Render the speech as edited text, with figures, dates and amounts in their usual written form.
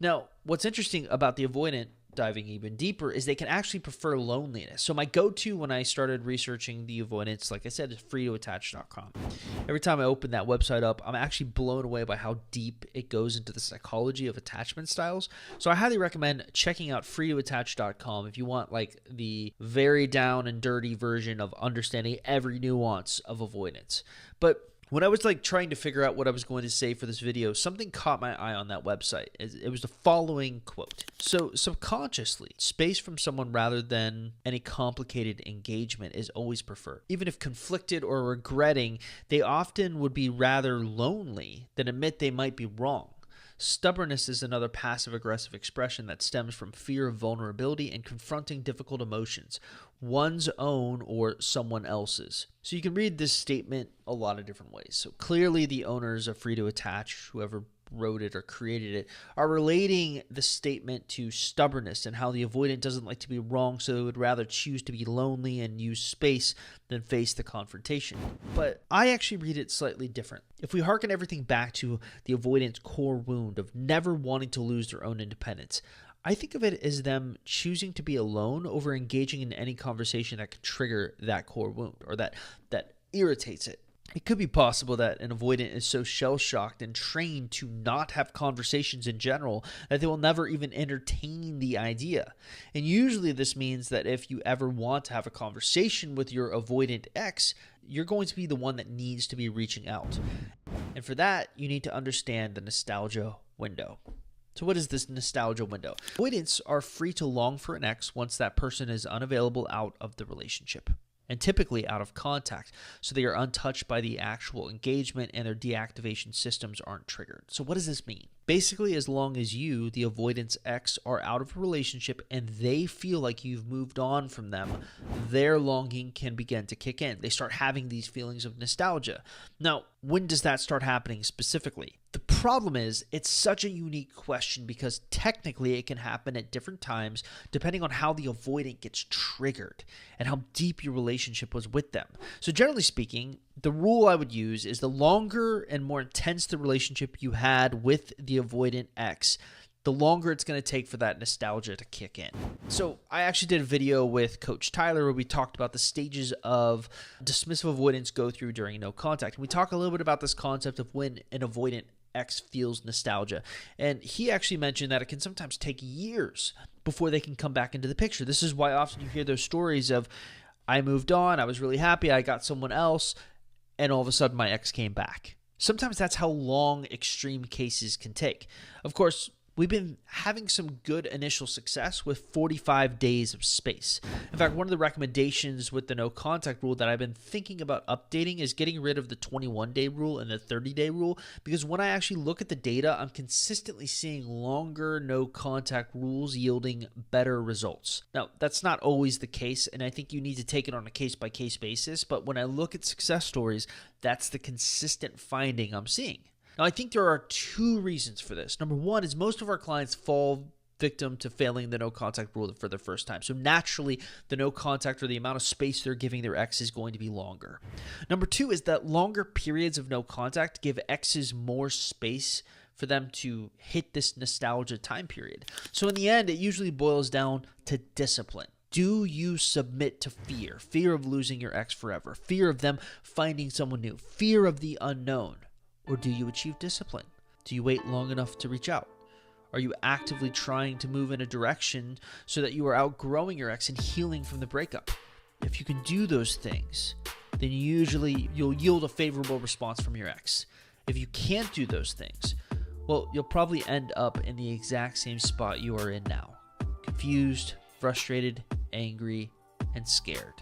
Now, what's interesting about the avoidant, diving even deeper, is they can actually prefer loneliness. So my go-to when I started researching the avoidance, like I said, is freetoattach.com. Every time I open that website up, I'm actually blown away by how deep it goes into the psychology of attachment styles. So I highly recommend checking out freetoattach.com if you want like the very down and dirty version of understanding every nuance of avoidance. But when I was like trying to figure out what I was going to say for this video, something caught my eye on that website. It was the following quote. So subconsciously, space from someone rather than any complicated engagement is always preferred. Even if conflicted or regretting, they often would be rather lonely than admit they might be wrong. Stubbornness is another passive-aggressive expression that stems from fear of vulnerability and confronting difficult emotions, one's own or someone else's. So you can read this statement a lot of different ways. So clearly the owners of Free to Attach, whoever wrote it or created it, are relating the statement to stubbornness and how the avoidant doesn't like to be wrong, so they would rather choose to be lonely and use space than face the confrontation. But I actually read it slightly different. If we hearken everything back to the avoidant's core wound of never wanting to lose their own independence, I think of it as them choosing to be alone over engaging in any conversation that could trigger that core wound or that irritates it. It could be possible that an avoidant is so shell-shocked and trained to not have conversations in general that they will never even entertain the idea. And usually this means that if you ever want to have a conversation with your avoidant ex, you're going to be the one that needs to be reaching out. And for that, you need to understand the nostalgia window. So what is this nostalgia window? Avoidants are free to long for an ex once that person is unavailable out of the relationship, and typically out of contact, so they are untouched by the actual engagement and their deactivation systems aren't triggered. So what does this mean? Basically, as long as you, the avoidance ex, are out of a relationship and they feel like you've moved on from them, their longing can begin to kick in. They start having these feelings of nostalgia. Now, when does that start happening specifically? The problem is, it's such a unique question because technically it can happen at different times depending on how the avoidant gets triggered and how deep your relationship was with them. So generally speaking, the rule I would use is the longer and more intense the relationship you had with the avoidant ex, the longer it's going to take for that nostalgia to kick in. So I actually did a video with Coach Tyler where we talked about the stages of dismissive avoidance go through during no contact. And we talk a little bit about this concept of when an avoidant ex feels nostalgia. And he actually mentioned that it can sometimes take years before they can come back into the picture. This is why often you hear those stories of, I moved on, I was really happy, I got someone else, and all of a sudden my ex came back. Sometimes that's how long extreme cases can take. Of course, we've been having some good initial success with 45 days of space. In fact, one of the recommendations with the no contact rule that I've been thinking about updating is getting rid of the 21-day rule and the 30-day rule, because when I actually look at the data, I'm consistently seeing longer no contact rules yielding better results. Now, that's not always the case, and I think you need to take it on a case-by-case basis, but when I look at success stories, that's the consistent finding I'm seeing. Now, I think there are two reasons for this. Number one is most of our clients fall victim to failing the no contact rule for the first time. So naturally, the no contact or the amount of space they're giving their ex is going to be longer. Number two is that longer periods of no contact give exes more space for them to hit this nostalgia time period. So in the end, it usually boils down to discipline. Do you submit to fear? Fear of losing your ex forever, fear of them finding someone new, fear of the unknown. Or do you achieve discipline? Do you wait long enough to reach out? Are you actively trying to move in a direction so that you are outgrowing your ex and healing from the breakup? If you can do those things, then usually you'll yield a favorable response from your ex. If you can't do those things, well, you'll probably end up in the exact same spot you are in now. Confused, frustrated, angry, and scared.